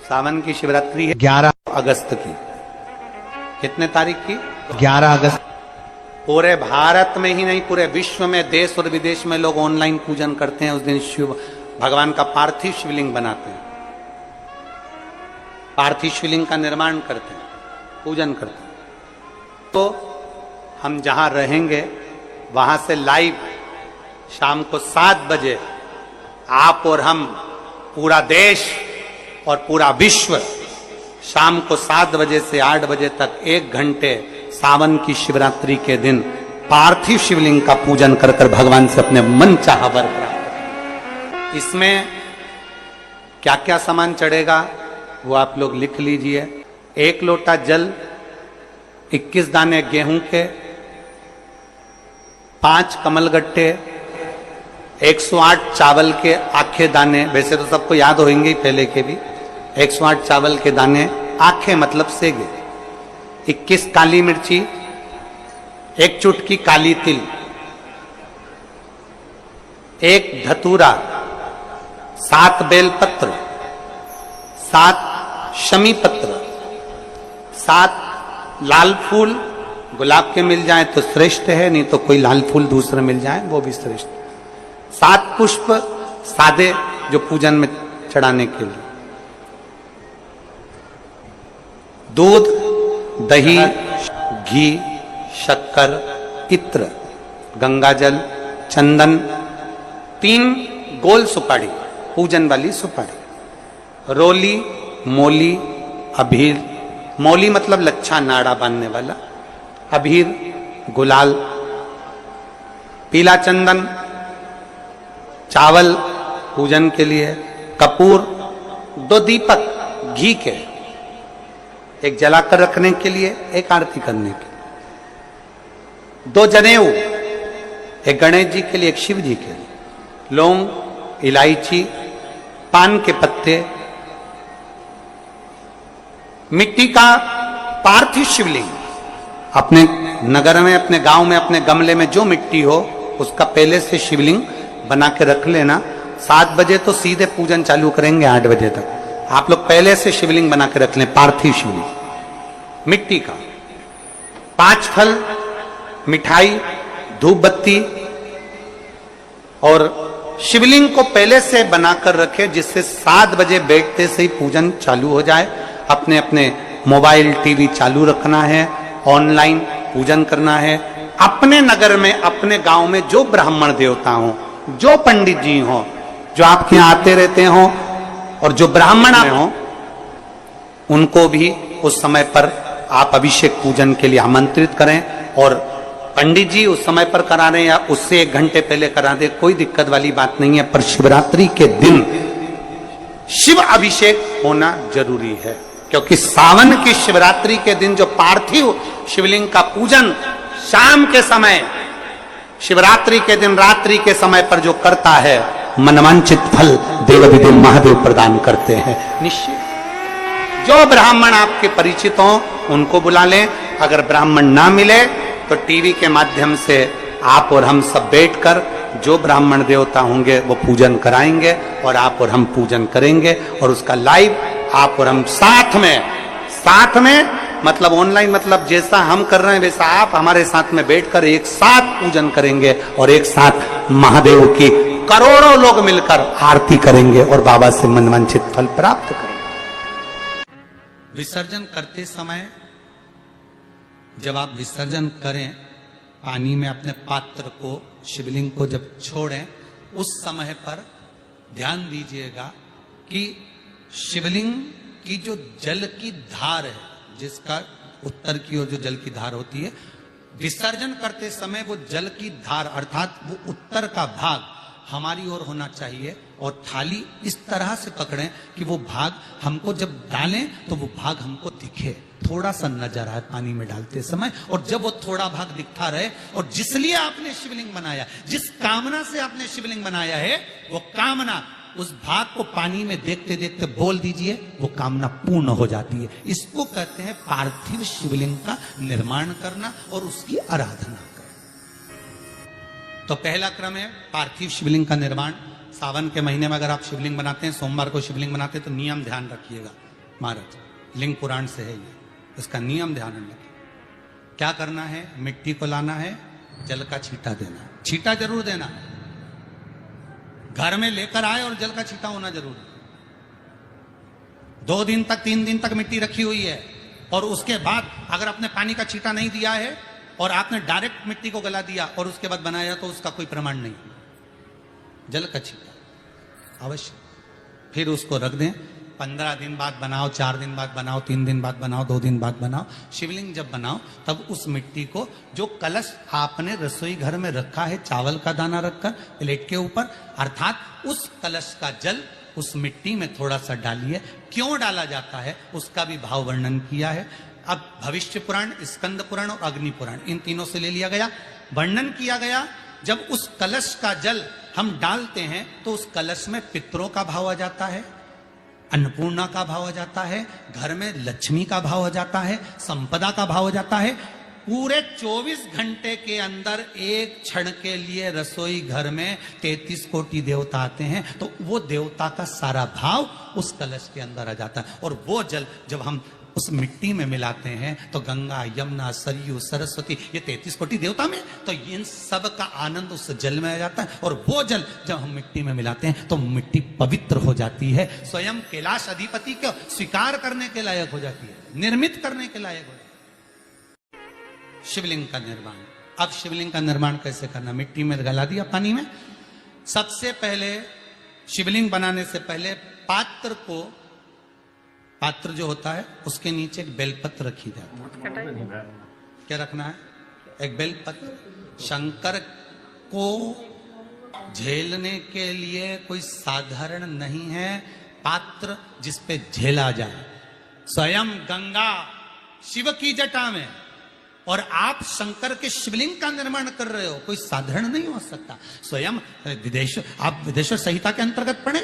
सावन की शिवरात्रि है 11 अगस्त की। कितने तारीख की? 11 अगस्त। पूरे भारत में ही नहीं, पूरे विश्व में, देश और विदेश में लोग ऑनलाइन पूजन करते हैं। उस दिन शिव भगवान का पार्थिव शिवलिंग बनाते हैं, पार्थिव शिवलिंग का निर्माण करते हैं, पूजन करते हैं। तो हम जहां रहेंगे वहां से लाइव शाम को 7 बजे आप और हम, पूरा देश और पूरा विश्व, शाम को 7 बजे से 8 बजे तक 1 घंटे सावन की शिवरात्रि के दिन पार्थिव शिवलिंग का पूजन कर कर भगवान से अपने मन चाहा वर प्राप्त करें। इसमें क्या क्या सामान चढ़ेगा वो आप लोग लिख लीजिए। 1 लोटा जल, 21 दाने गेहूं के, 5 कमलगट्टे, 108 चावल के आखे दाने। वैसे तो सबको याद होंगे पहले के भी। 108 चावल के दाने, आखे मतलब सेगे, 21 काली मिर्ची, 1 चुटकी काली तिल, 1 धतूरा, 7 बेलपत्र, 7 शमी पत्र, 7 लाल फूल। गुलाब के मिल जाए तो श्रेष्ठ है, नहीं तो कोई लाल फूल दूसरा मिल जाए वो भी श्रेष्ठ। 7 पुष्प सादे जो पूजन में चढ़ाने के लिए। दूध, दही, घी, शक्कर, इत्र, गंगाजल, चंदन, 3 गोल सुपारी, पूजन वाली सुपारी, रोली, मोली, अभीर। मोली मतलब लच्छा नाड़ा बांधने वाला, अभीर, गुलाल, पीला चंदन, चावल पूजन के लिए, कपूर, 2 दीपक घी के, 1 जलाकर रखने के लिए, 1 आरती करने के लिए, 2 जनेऊ, 1 गणेश जी के लिए, 1 शिव जी के लिए, लौंग, इलायची, पान के पत्ते, मिट्टी का पार्थिव शिवलिंग। अपने नगर में, अपने गांव में, अपने गमले में जो मिट्टी हो उसका पहले से शिवलिंग बना के रख लेना। 7 बजे तो सीधे पूजन चालू करेंगे, 8 बजे तक आप लोग पहले से शिवलिंग बना के रख लें, पार्थिव शिवलिंग मिट्टी का। 5 फल, मिठाई, धूप बत्ती, और शिवलिंग को पहले से बनाकर रखे जिससे 7 बजे बैठते से ही पूजन चालू हो जाए। अपने अपने मोबाइल, टीवी चालू रखना है, ऑनलाइन पूजन करना है। अपने नगर में, अपने गांव में जो ब्राह्मण देवता हो, जो पंडित जी हो, जो आपके यहाँ आते रहते हो, और जो ब्राह्मण हो, उनको भी उस समय पर आप अभिषेक पूजन के लिए आमंत्रित करें। और पंडित जी उस समय पर करा रहे हैं या उससे 1 घंटे पहले करा दे, कोई दिक्कत वाली बात नहीं है। पर शिवरात्रि के दिन शिव अभिषेक होना जरूरी है, क्योंकि सावन की शिवरात्रि के दिन जो पार्थिव शिवलिंग का पूजन शाम के समय, शिवरात्रि के दिन रात्रि के समय पर जो करता है, मनवांचित फल देवदेव महादेव प्रदान करते हैं निश्चित। जो ब्राह्मण आपके परिचित हो उनको बुला लें। अगर ब्राह्मण ना मिले तो टीवी के माध्यम से आप और हम सब बैठकर जो ब्राह्मण देवता होंगे वो पूजन कराएंगे, और आप और हम पूजन करेंगे, और उसका लाइव आप और हम साथ में मतलब ऑनलाइन, मतलब जैसा हम कर रहे हैं वैसा आप हमारे साथ में बैठकर एक साथ पूजन करेंगे, और एक साथ महादेव की करोड़ों लोग मिलकर आरती करेंगे और बाबा से मनवांछित फल प्राप्त करेंगे। विसर्जन करते समय जब आप विसर्जन करें, पानी में अपने पात्र को, शिवलिंग को जब छोड़ें, उस समय पर ध्यान दीजिएगा कि शिवलिंग की जो जल की धार है, जिसका उत्तर की ओर जो जल की धार होती है, विसर्जन करते समय वो जल की धार अर्थात वो उत्तर का भाग हमारी ओर होना चाहिए, और थाली इस तरह से पकड़ें कि वो भाग हमको जब डालें तो वो भाग हमको दिखे, थोड़ा सा नजर आए पानी में डालते समय। और जब वो थोड़ा भाग दिखता रहे, और जिसलिए आपने शिवलिंग बनाया, जिस कामना से आपने शिवलिंग बनाया है, वो कामना उस भाग को पानी में देखते देखते बोल दीजिए, वो कामना पूर्ण हो जाती है। इसको कहते हैं पार्थिव शिवलिंग का निर्माण करना और उसकी आराधना करना। तो पहला क्रम है पार्थिव शिवलिंग का निर्माण। सावन के महीने में अगर आप शिवलिंग बनाते हैं, सोमवार को शिवलिंग बनाते हैं, तो नियम ध्यान रखिएगा। महाराज लिंग पुराण से है ये, इसका नियम ध्यान रखना। क्या करना है, मिट्टी को लाना है, जल का छींटा देना, छींटा जरूर देना, घर में लेकर आए और जल का छींटा होना जरूर है। 2 दिन तक 3 दिन तक मिट्टी रखी हुई है और उसके बाद अगर आपने पानी का छींटा नहीं दिया है और आपने डायरेक्ट मिट्टी को गला दिया और उसके बाद बनाया तो उसका कोई प्रमाण नहीं। जल का छींटा अवश्य, फिर उसको रख दें। 15 दिन बाद बनाओ, 4 दिन बाद बनाओ, 3 दिन बाद बनाओ, 2 दिन बाद बनाओ। शिवलिंग जब बनाओ तब उस मिट्टी को, जो कलश आपने रसोई घर में रखा है चावल का दाना रखकर प्लेट के ऊपर, अर्थात उस कलश का जल उस मिट्टी में थोड़ा सा डालिए। क्यों डाला जाता है उसका भी भाव वर्णन किया है। अब भविष्य पुराण, स्कंद पुराण और अग्नि पुराण, इन तीनों से ले लिया गया। वर्णन किया गया जब उस कलश का जल हम डालते हैं तो उस कलश में पितरों का भाव आ जाता है, अन्नपूर्णा का भाव आ जाता है, घर में लक्ष्मी का भाव आ जाता है, संपदा का भाव आ जाता है। पूरे 24 घंटे के अंदर एक क्षण के लिए रसोई घर में 33 कोटि देवता आते हैं, तो वो देवता का सारा भाव उस कलश के अंदर आ जाता है। और वो जल जब हम उस मिट्टी में मिलाते हैं तो गंगा, यमुना, सरयू, सरस्वती, ये 33 कोटि देवता में, तो इन सब का आनंद उस जल में आ जाता है। और वो जल जब हम मिट्टी में मिलाते हैं तो मिट्टी पवित्र हो जाती है, स्वयं कैलाश अधिपति को स्वीकार करने के लायक हो जाती है, निर्मित करने के लायक हो जाती है। शिवलिंग का निर्माण। अब शिवलिंग का निर्माण कैसे करना, मिट्टी में गला दिया पानी में। सबसे पहले शिवलिंग बनाने से पहले पात्र जो होता है उसके नीचे एक बेलपत्र रखी जाती है। क्या रखना है, एक बेलपत्र। शंकर को झेलने के लिए कोई साधारण नहीं है पात्र जिसपे झेला जाए। स्वयं गंगा शिव की जटा में और आप शंकर के शिवलिंग का निर्माण कर रहे हो, कोई साधारण नहीं हो सकता। स्वयं आप विदेश्वर संहिता के अंतर्गत पढ़े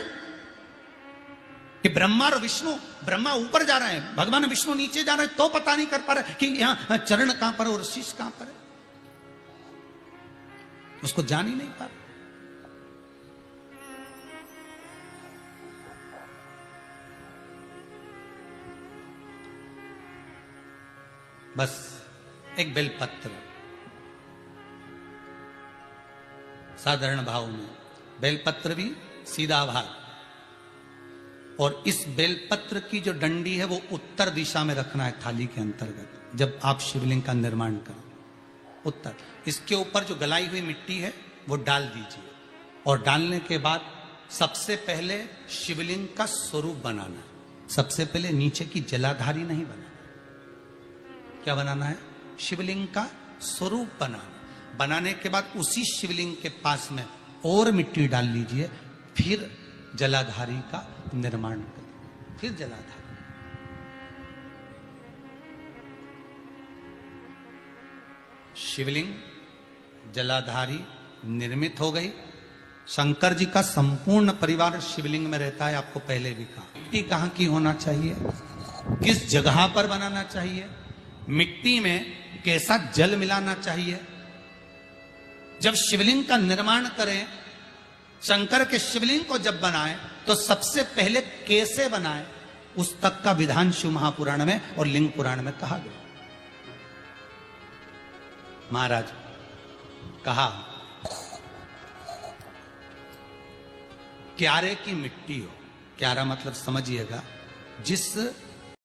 कि ब्रह्मा और विष्णु, ब्रह्मा ऊपर जा रहे हैं, भगवान विष्णु नीचे जा रहे हैं, तो पता नहीं कर पा रहे कि यहां चरण कहां पर और शीश कहां पर है, उसको जान ही नहीं पा रहे। बस एक बेलपत्र साधारण भाव में, बेलपत्र भी सीधा भाग, और इस बेलपत्र की जो डंडी है वो उत्तर दिशा में रखना है थाली के अंतर्गत। जब आप शिवलिंग का निर्माण करें उत्तर, इसके ऊपर जो गलाई हुई मिट्टी है वो डाल दीजिए। और डालने के बाद सबसे पहले शिवलिंग का स्वरूप बनाना है। सबसे पहले नीचे की जलाधारी नहीं बनाना, क्या बनाना है, शिवलिंग का स्वरूप बनाना। बनाने के बाद उसी शिवलिंग के पास में और मिट्टी डाल लीजिए, फिर जलाधारी का निर्माण करें, फिर जलाधारी। शिवलिंग जलाधारी निर्मित हो गई। शंकर जी का संपूर्ण परिवार शिवलिंग में रहता है, आपको पहले भी कहा। मिट्टी कहां की होना चाहिए, किस जगह पर बनाना चाहिए, मिट्टी में कैसा जल मिलाना चाहिए। जब शिवलिंग का निर्माण करें, शंकर के शिवलिंग को जब बनाएं तो सबसे पहले कैसे बनाएं, उस तक का विधान शिव महापुराण में और लिंग पुराण में कहा गया। महाराज कहा, क्यारे की मिट्टी हो, क्यारा मतलब समझिएगा जिस